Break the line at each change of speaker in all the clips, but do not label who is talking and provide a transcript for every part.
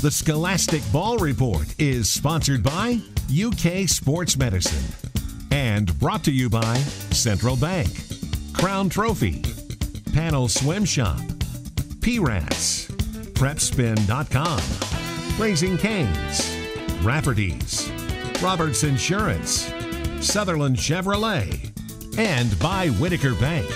The Scholastic Ball Report is sponsored by UK Sports Medicine and brought to you by Central Bank, Crown Trophy, Panel Swim Shop, PRAS, PrepSpin.com, Raising Cane's, Rafferty's, Roberts Insurance, Sutherland Chevrolet, and by Whitaker Bank.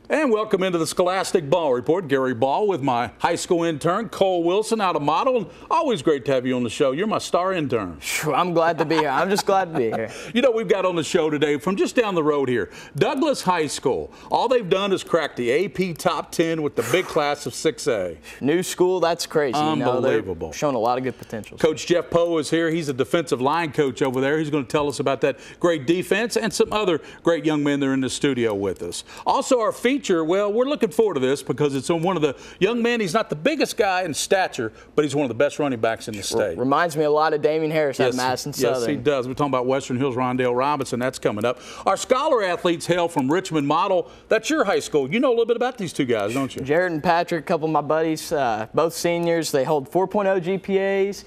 And welcome into the Scholastic Ball Report. Gary Ball with my high school intern, Cole Wilson, out of Model. And always great to have you on the show. You're my star intern.
I'm glad to be here. I'm just glad to be here.
You know, we've got on the show today from just down the road here, Douglas High School. All they've done is crack the AP Top 10 with the big class of 6A.
New school, that's crazy.
Unbelievable.
They're showing a lot of good potential.
Coach Jeff Poe is here. He's a defensive line coach over there. He's going to tell us about that great defense and some other great young men that are in the studio with us. Also, our feature, well, we're looking forward to this because it's on one of the young men. He's not the biggest guy in stature, but he's one of the best running backs in the state.
Reminds me a lot of Damian Harris out of Madison Southern.
Yes, he does. We're talking about Western Hills, Rondale Robinson. That's coming up. Our scholar athletes hail from Richmond Model. That's your high school. You know a little bit about these two guys, don't you?
Jared and Patrick, a couple of my buddies, both seniors. They hold 4.0 GPAs,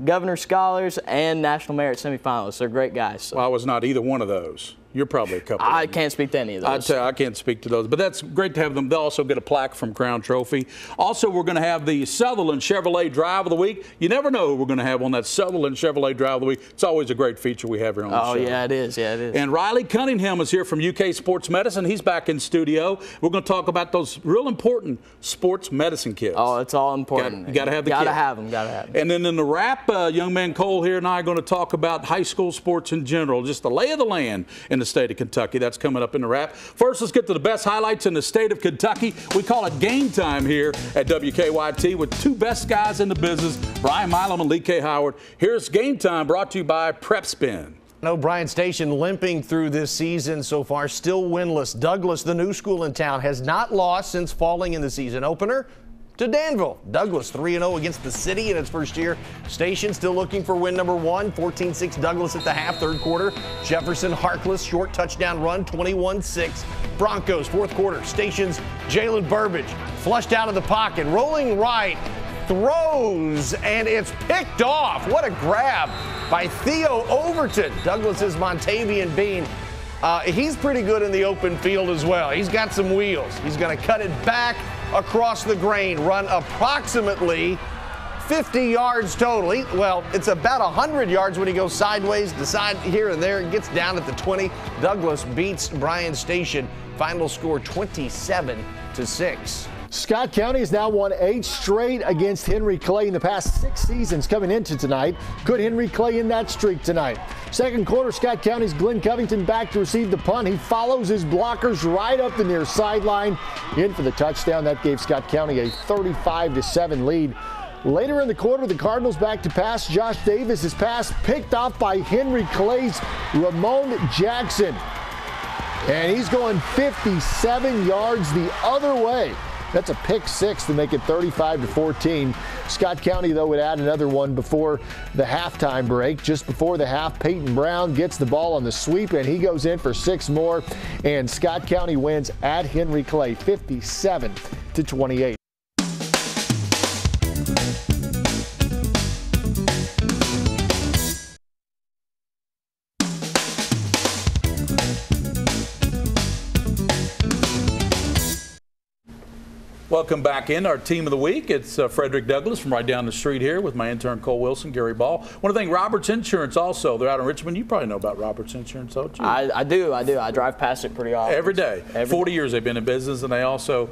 Governor Scholars, and National Merit semifinalists. They're great guys. So.
Well, I was not either one of those. You're probably a couple.
I can't speak to any of those.
I can't speak to those, but that's great to have them. They'll also get a plaque from Crown Trophy. Also, we're going to have the Sutherland Chevrolet Drive of the Week. You never know who we're going to have on that Sutherland Chevrolet Drive of the Week. It's always a great feature we have here on the show.
Oh, yeah, it is. Yeah, it is.
And Riley Cunningham is here from UK Sports Medicine. He's back in studio. We're going to talk about those real important sports medicine kits.
Oh, it's all important.
You got to have the kit.
Got to have them. Got to have them.
And then in the wrap, young man Cole here and I are going to talk about high school sports in general, just the lay of the land in the state of Kentucky. That's coming up in the wrap. First, let's get to the best highlights in the state of Kentucky. We call it game time here at WKYT with two best guys in the business, Brian Milam and Lee K. Howard. Here's game time brought to you by PrepSpin.
Bryan Station limping through this season so far, still winless. Douglas, the new school in town, has not lost since falling in the season opener to Danville. Douglas 3-0 against the city in its first year. Station still looking for win number one. 14-6 Douglas at the half, third quarter. Jefferson Harkless short touchdown run, 21-6. Broncos fourth quarter. Station's Jalen Burbage flushed out of the pocket, rolling right, throws, and it's picked off. What a grab by Theo Overton. Douglas's Montavian Bean. He's pretty good in the open field as well. He's got some wheels. He's going to cut it back across the grain, run approximately 50 yards total. Well, it's about 100 yards when he goes sideways, the side here and there, gets down at the 20. Douglas beats Bryan Station. Final score 27-6.
Scott County has now won 8 straight against Henry Clay in the past 6 seasons coming into tonight. Could Henry Clay in that streak tonight? Second quarter, Scott County's Glenn Covington back to receive the punt. He follows his blockers right up the near sideline, in for the touchdown. That gave Scott County a 35-7 lead. Later in the quarter, the Cardinals back to pass. Josh Davis' his pass picked off by Henry Clay's Ramon Jackson. And he's going 57 yards the other way. That's a pick six to make it 35-14. Scott County, though, would add another one before the halftime break. Just before the half, Peyton Brown gets the ball on the sweep, and he goes in for 6 more. And Scott County wins at Henry Clay, 57-28.
Welcome back in our team of the week. It's Frederick Douglass from right down the street here with my intern Cole Wilson, Gary Ball. Want to thank Roberts Insurance also. They're out in Richmond. You probably know about Roberts Insurance, don't you?
I do. I drive past it pretty often.
Every day. 40 years they've been in business, and they also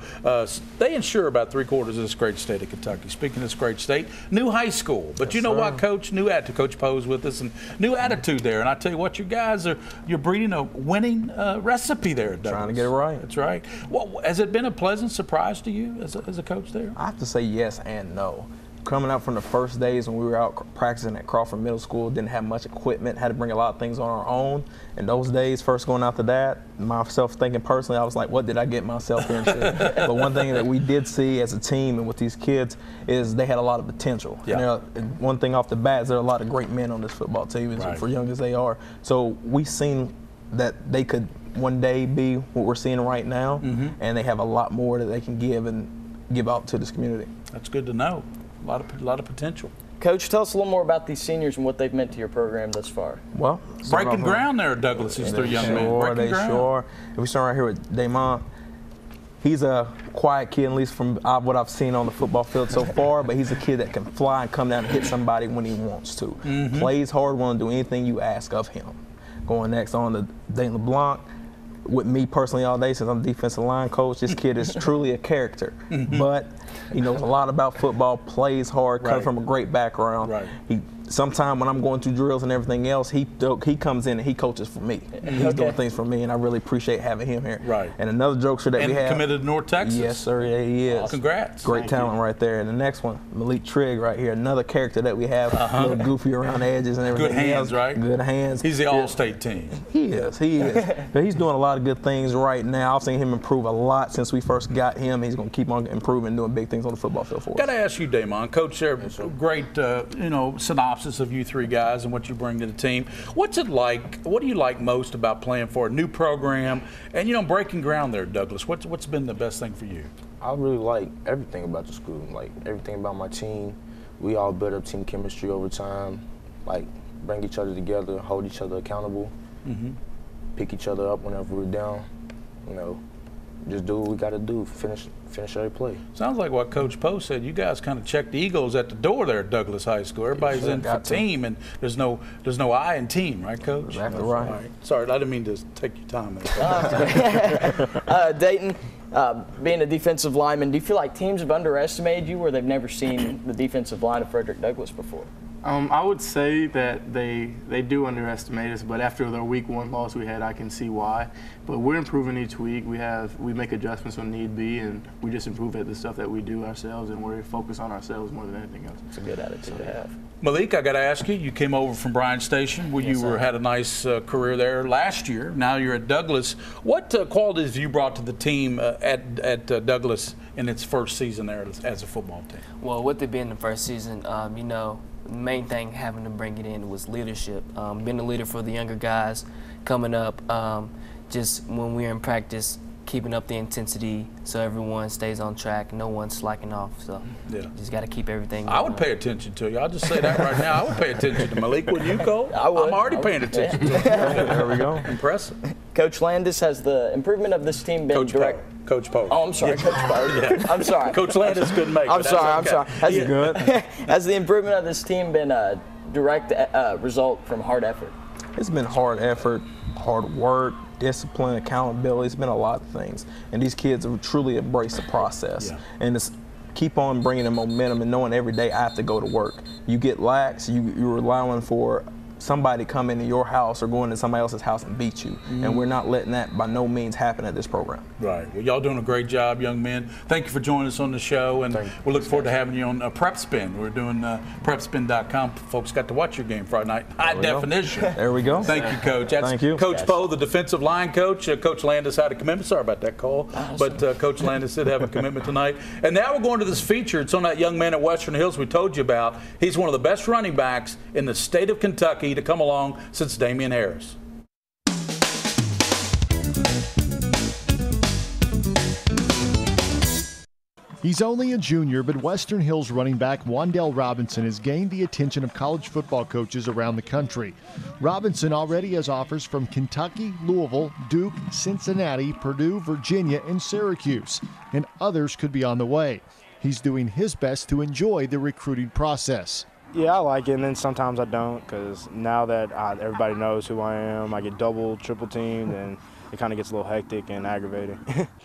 they insure about 3/4 of this great state of Kentucky. Speaking of this great state, new high school. But yes, you know what, Coach? New attitude. Coach Poe's with us, and new attitude there. And I tell you what, you guys you're breeding a winning recipe there, Douglas.
Trying to get it right.
That's right. Well, has it been a pleasant surprise to you as a coach there?
I have to say yes and no. coming out from the first days when we were out practicing at Crawford Middle School, didn't have much equipment, had to bring a lot of things on our own. And those days, first going out to that, myself thinking personally, I was like, what did I get myself into? But one thing that we did see as a team and with these kids is they had a lot of potential.
Yeah.
And one thing off the bat is there are a lot of great men on this football team,
Right.
for young as they are. So we seen that they could one day be what we're seeing right now, and they have a lot more that they can give out to this community.
That's good to know. A lot of potential.
Coach, tell us a little more about these seniors and what they've meant to your program thus far.
Well,
Breaking ground there, Douglas, these three young men. Breaking ground.
Sure. If we start right here with Damon, he's a quiet kid, at least from what I've seen on the football field so far, but he's a kid that can fly and come down and hit somebody when he wants to. Plays hard, willing to do anything you ask of him. Going next on to Dane LeBlanc. With me personally all day, since I'm defensive line coach, this kid is truly a character. But he knows a lot about football, plays hard, comes from a great background.
Right.
Sometimes when I'm going through drills and everything else, he comes in and he coaches for me. He's doing things for me, and I really appreciate having him here.
Right.
And another jokester that we have.
Committed to North Texas?
Yes, sir, yeah, he is.
Congrats.
Great talent right there. And the next one, Malik Trigg right here, another character that we have, a little goofy around the edges and everything.
Good hands, right?
Good hands.
He's the all-state team.
He is. But he's doing a lot of good things right now. I've seen him improve a lot since we first got him. He's going to keep on improving and doing big things on the football field for us.
Got to ask you, Damon. Coach, there, great synopsis of you three guys and what you bring to the team. What's it like? What do you like most about playing for a new program and breaking ground there, Douglas? What's been the best thing for you?
I really like everything about the school, like everything about my team. We all build up team chemistry over time, like bring each other together, hold each other accountable, pick each other up whenever we're down. Just do what we got to do, finish every play.
Sounds like what Coach Poe said. You guys kind of checked the egos at the door there at Douglas High School. Everybody's in for team, and there's no I in team, right, Coach?
Exactly right.
All right. Sorry, I didn't mean to take your time.
Dayton, being a defensive lineman, do you feel like teams have underestimated you or they've never seen the defensive line of Frederick Douglass before?
I would say that they do underestimate us, but after the week 1 loss we had, I can see why. But we're improving each week. We make adjustments when need be, and we just improve at the stuff that we do ourselves, and we're focused on ourselves more than anything else.
It's a good attitude to have.
Malik, I got to ask you. You came over from Bryan Station, where you had a nice career there last year. Now you're at Douglas. What qualities have you brought to the team at Douglas in its first season there as a football team?
Well, with it being the first season, the main thing having to bring it in was leadership. Being a leader for the younger guys coming up, just when we're in practice, keeping up the intensity so everyone stays on track, no one's slacking off. So just got to keep everything going.
I would pay attention to you. I'll just say that right now. I would pay attention to Malik. Would you, Cole?
I would.
I'm already paying attention to him.
There we go.
Impressive.
Coach Landis, has the improvement of this team been direct?
Coach Poe.
Oh, I'm sorry, Coach Poe. I'm sorry.
Coach Landis couldn't make it.
I'm sorry.
Good.
Has the improvement of this team been a direct result from hard effort?
It's been hard effort, hard work, discipline, accountability. It's been a lot of things. And these kids have truly embraced the process. And it's keep on bringing the momentum and knowing every day I have to go to work. You get lax, you're allowing for somebody to come into your house or go into somebody else's house and beat you. And we're not letting that by no means happen at this program.
Right. Well, y'all doing a great job, young men. Thank you for joining us on the show, and we'll look forward to having you on Prep Spin. We're doing PrepSpin.com. Folks got to watch your game Friday night. High definition.
There we go.
Thank you, Coach. That's
Thank you.
Coach Poe, the defensive line coach. Coach Landis had a commitment. Sorry about that, Cole. But Coach Landis did have a commitment tonight. And now we're going to this feature. It's on that young man at Western Hills we told you about. He's one of the best running backs in the state of Kentucky to come along since Damian Harris.
He's only a junior, but Western Hills running back Wandell Robinson has gained the attention of college football coaches around the country. Robinson already has offers from Kentucky, Louisville, Duke, Cincinnati, Purdue, Virginia, and Syracuse, and others could be on the way. He's doing his best to enjoy the recruiting process.
Yeah, I like it, and then sometimes I don't, because now that everybody knows who I am, I get double, triple teamed, and it kind of gets a little hectic and aggravating.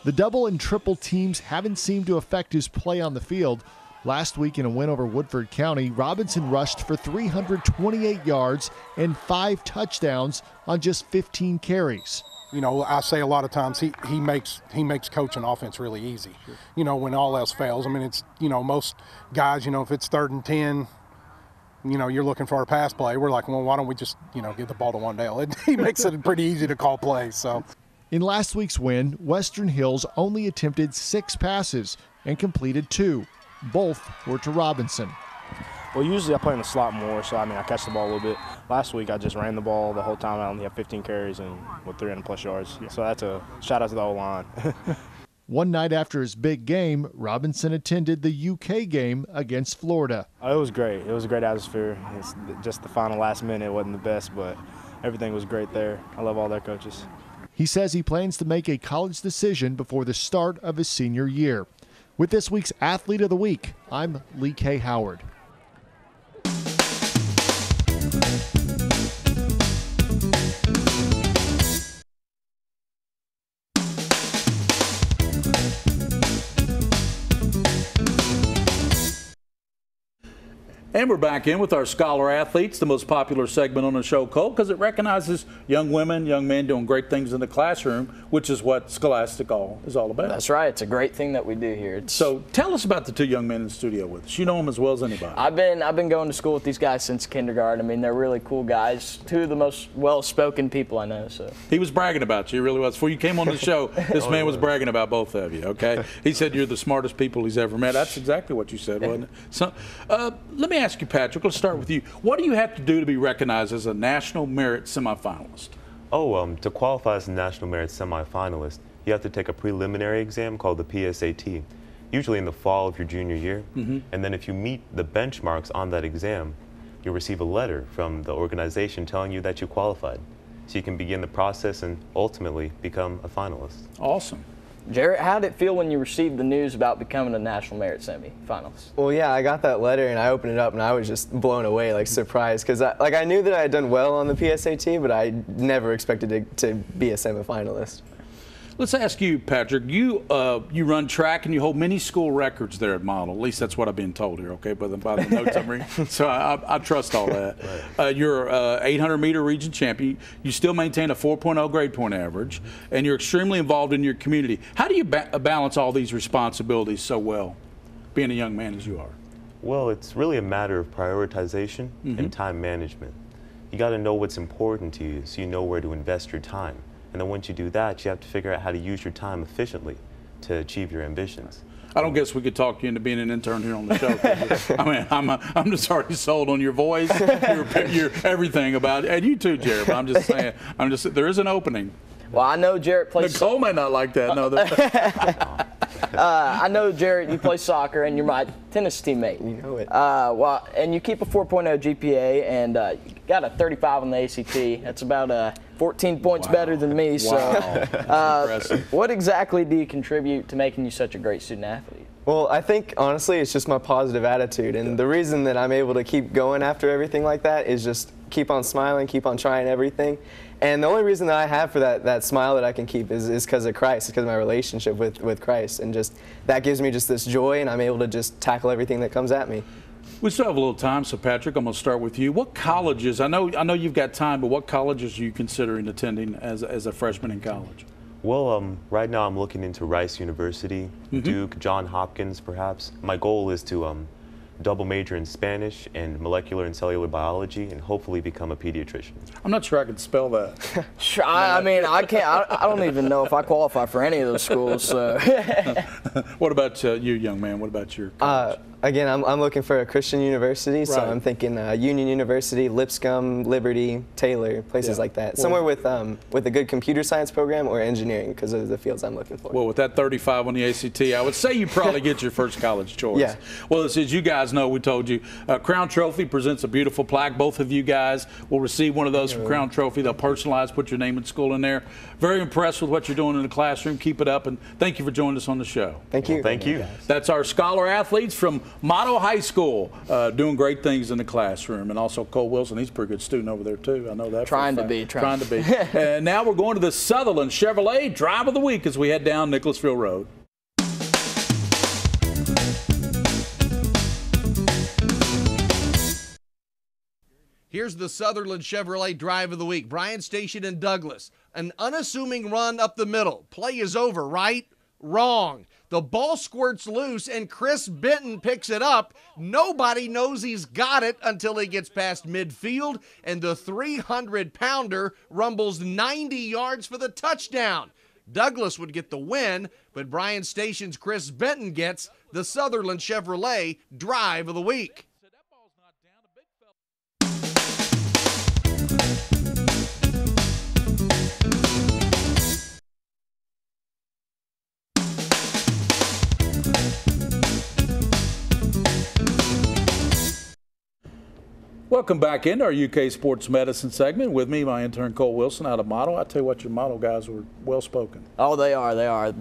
The double and triple teams haven't seemed to affect his play on the field. Last week in a win over Woodford County, Robinson rushed for 328 yards and 5 touchdowns on just 15 carries.
You know, I say a lot of times he makes coaching offense really easy. Sure. You know, when all else fails. I mean, it's, you know, most guys, you know, if it's 3rd and 10, you know, you're looking for a pass play. We're like, well, why don't we just, you know, give the ball to Wandale? He makes it pretty easy to call plays. So,
in last week's win, Western Hills only attempted 6 passes and completed 2. Both were to Robinson.
Well, usually I play in the slot more, so I catch the ball a little bit. Last week I just ran the ball the whole time. I only had 15 carries and with 300+ yards. So that's a shout out to the O-line.
One night after his big game, Robinson attended the UK game against Florida.
It was great. It was a great atmosphere. It's just the final last minute wasn't the best, but everything was great there. I love all their coaches.
He says he plans to make a college decision before the start of his senior year. With this week's Athlete of the Week, I'm Lee K. Howard.
And we're back in with our Scholar Athletes, the most popular segment on the show, Cole, because it recognizes young women, young men doing great things in the classroom, which is what Scholastic is all about.
That's right. It's a great thing that we do here.
So tell us about the 2 young men in the studio with us. You know them as well as anybody.
I've been going to school with these guys since kindergarten. I mean, they're really cool guys. 2 of the most well-spoken people I know. So
he was bragging about you. He really was. Before you came on the show, this man was bragging about both of you, okay? He said you're the smartest people he's ever met. That's exactly what you said, wasn't it? So let me ask you, Patrick, let's start with you. What do you have to do to be recognized as a National Merit semifinalist?
To qualify as a National Merit semifinalist, you have to take a preliminary exam called the PSAT, usually in the fall of your junior year. And then if you meet the benchmarks on that exam, you'll receive a letter from the organization telling you that you qualified. So you can begin the process and ultimately become a finalist.
Awesome.
Jarrett, how did it feel when you received the news about becoming a National Merit semi-finalist?
Well, yeah, I got that letter and I opened it up and I was just blown away, like surprised, because I knew that I had done well on the PSAT, but I never expected to be a semi-finalist.
Let's ask you, Patrick. You run track and you hold many school records there at Model. At least that's what I've been told here, okay, by the notes I'm reading. So I trust all that. Right. You're 800-meter region champion. You still maintain a 4.0 grade point average, and you're extremely involved in your community. How do you balance all these responsibilities so well, being a young man as you are?
Well, it's really a matter of prioritization and time management. You got to know what's important to you so you know where to invest your time. And then once you do that, you have to figure out how to use your time efficiently to achieve your ambitions.
I don't guess we could talk you into being an intern here on the show. I mean, I'm just already sold on your voice, your everything about it. And you too, Jared, but I'm just saying, there is an opening.
Well, I know Jarrett plays.
Nicole may not like that. No,
I know, Jarrett, you play soccer and you're my tennis teammate.
You know it.
Well, and you keep a 4.0 GPA and you got a 35 on the ACT. That's about 14 points better than me.
Wow.
So, what exactly do you contribute to making you such a great student athlete?
Well, I think, honestly, it's just my positive attitude. And the reason that I'm able to keep going after everything like that is just keep on smiling, keep on trying everything. And the only reason that I have for that smile that I can keep is because of Christ. It's because of my relationship with Christ. And just that gives me just this joy, and I'm able to just tackle everything that comes at me.
We still have a little time, so Patrick, I'm going to start with you. What colleges, I know you've got time, but what colleges are you considering attending as a freshman in college?
Well, right now I'm looking into Rice University, Duke, Johns Hopkins, perhaps. My goal is to double major in Spanish and molecular and cellular biology, and hopefully become a pediatrician.
I'm not sure I can spell that.
I mean, I can't. I don't even know if I qualify for any of those schools. So.
What about you, young man? What about your college?
Again, I'm looking for a Christian university, so I'm thinking Union University, Lipscomb, Liberty, Taylor, places like that. Somewhere with a good computer science program or engineering, because of the fields I'm looking for.
Well, with that 35 on the ACT, I would say you probably get your first college choice.
Yeah.
Well, as you guys know, we told you, Crown Trophy presents a beautiful plaque. Both of you guys will receive one of those from Crown Trophy. They'll personalize, put your name and school in there. Very impressed with what you're doing in the classroom. Keep it up, and thank you for joining us on the show.
Thank you.
Well, thank you.
That's our Scholar Athletes from Motto High School, doing great things in the classroom. And also Cole Wilson, he's a pretty good student over there too. I know that.
Trying to be.
And now we're going to the Sutherland Chevrolet Drive of the Week as we head down Nicholasville Road.
Here's the Sutherland Chevrolet drive of the week. Bryan Station and Douglas. An unassuming run up the middle. Play is over, right? Wrong. The ball squirts loose and Chris Benton picks it up. Nobody knows he's got it until he gets past midfield, and the 300-pounder rumbles 90 yards for the touchdown. Douglas would get the win, but Bryan Station's Chris Benton gets the Sutherland Chevrolet drive of the week.
Welcome back into our UK Sports Medicine segment. With me, my intern Cole Wilson out of Model. I tell you what, your Model guys were well spoken.
Oh, they are. They are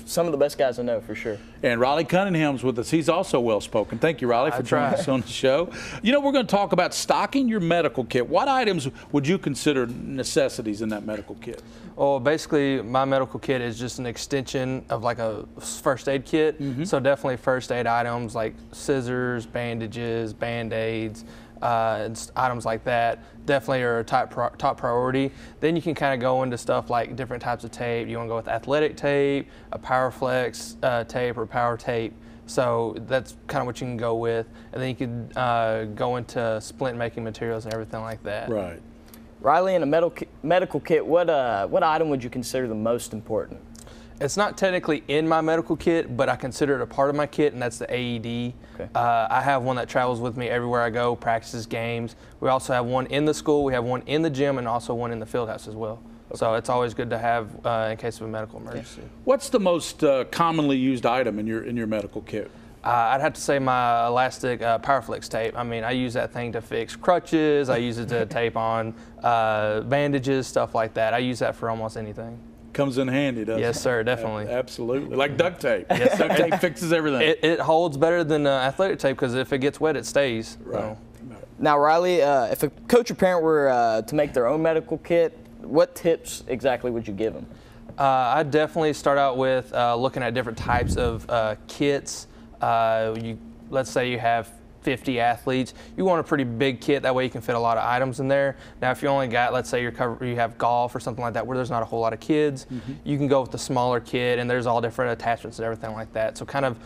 some of the best guys I know for sure.
And Riley Cunningham's with us. He's also well spoken. Thank you, Riley, for joining us on the show. You know, we're going to talk about stocking your medical kit. What items would you consider necessities in that medical kit?
Well, basically, my medical kit is just an extension of like a first aid kit. So definitely first aid items like scissors, bandages, Band-Aids, items like that definitely are a top priority. Then you can kind of go into stuff like different types of tape. You want to go with athletic tape, a PowerFlex tape, or Power tape. So that's kind of what you can go with. And then you can go into splint making materials and everything like that.
Right.
Riley, in a medical kit, what item would you consider the most important?
It's not technically in my medical kit, but I consider it a part of my kit, and that's the AED. Okay. I have one that travels with me everywhere I go, practices, games. We also have one in the school, we have one in the gym, and also one in the field house as well. Okay. So it's always good to have in case of a medical emergency.
Yeah. What's the most commonly used item in your medical kit?
I'd have to say my elastic PowerFlex tape. I mean, I use that thing to fix crutches. I use it to tape on bandages, stuff like that. I use that for almost anything.
Comes in handy, doesn't it?
Yes, sir, definitely.
Absolutely. Like duct tape. Yes, duct tape fixes everything.
It holds better than athletic tape because if it gets wet, it stays.
Right.
So.
Now, Riley, if a coach or parent were to make their own medical kit, what tips exactly would you give them?
I'd definitely start out with looking at different types of kits. Let's say you have 50 athletes, you want a pretty big kit, that way you can fit a lot of items in there. Now if you only got, let's say you have golf or something like that where there's not a whole lot of kids, you can go with the smaller kit, and there's all different attachments and everything like that. So kind of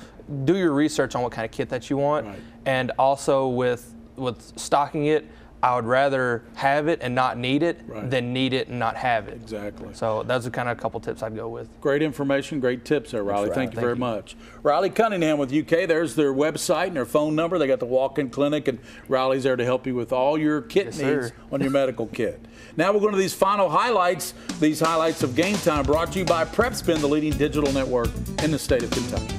do your research on what kind of kit that you want. Right. And also with stocking it, I would rather have it and not need it than need it and not have it.
Exactly.
So those are kind of a couple tips I'd go with.
Great information, great tips there, Riley. Thank you very much. Riley Cunningham with UK. There's their website and their phone number. They got the walk-in clinic, and Riley's there to help you with all your kit needs on your medical kit. Now we're going to these final highlights. These highlights of Game Time brought to you by PrepSpin, the leading digital network in the state of Kentucky.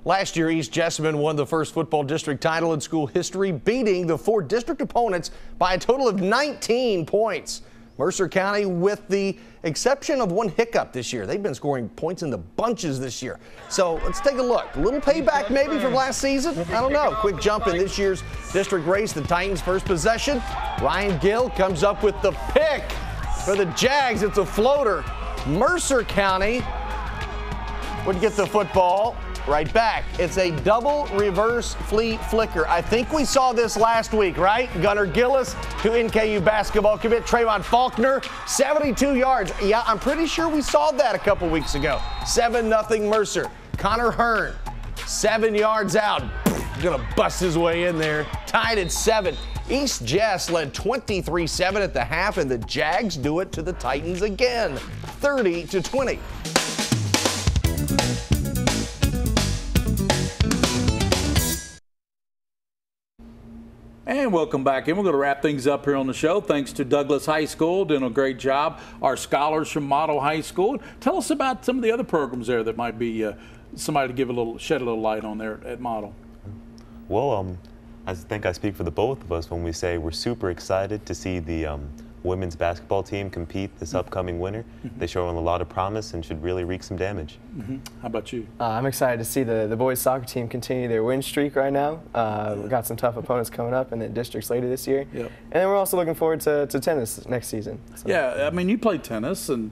Last year, East Jessamine won the first football district title in school history, beating the 4 district opponents by a total of 19 points. Mercer County, with the exception of one hiccup this year, they've been scoring points in the bunches this year. So let's take a look. A little payback maybe from last season? I don't know. Quick jump in this year's district race. The Titans' first possession. Ryan Gill comes up with the pick for the Jags. It's a floater. Mercer County would get the football right back. It's a double reverse flea flicker. I think we saw this last week, right? Gunnar Gillis to NKU basketball commit. Trayvon Faulkner, 72 yards. Yeah, I'm pretty sure we saw that a couple weeks ago. 7-0 Mercer. Connor Hearn, 7 yards out. Gonna bust his way in there. Tied at 7. East Jess led 23-7 at the half, and the Jags do it to the Titans again, 30-20.
And welcome back in. We're going to wrap things up here on the show. Thanks to Douglas High School, doing a great job. Our scholars from Model High School. Tell us about some of the other programs there that might be somebody to shed a little light on there at Model.
Well, I think I speak for the both of us when we say we're super excited to see the women's basketball team compete this upcoming winter. They show a lot of promise and should really wreak some damage.
How about you?
I'm excited to see the boys soccer team continue their win streak right now. We've got some tough opponents coming up in the districts later this year. And then we're also looking forward to tennis next season. So.
Yeah, I mean, you played tennis and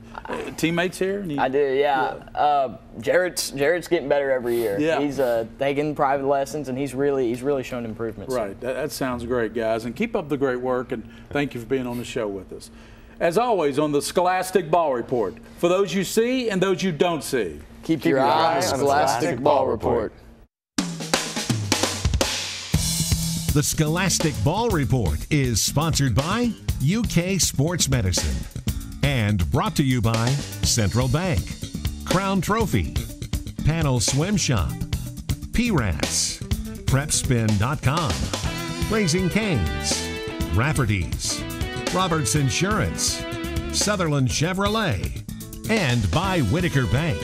teammates here?
I did, yeah. Jarrett's getting better every year.
Yeah.
He's taking private lessons, and he's really shown improvements.
Right. That sounds great, guys. And keep up the great work, and thank you for being on the show with us. As always, on the Scholastic Ball Report, for those you see and those you don't see,
keep your eye on the Scholastic Ball Report.
The Scholastic Ball Report is sponsored by UK Sports Medicine and brought to you by Central Bank, Crown Trophy, Panel Swim Shop, P-Rats, PrepSpin.com, Raising Cane's, Rafferty's, Roberts Insurance, Sutherland Chevrolet, and by Whitaker Bank.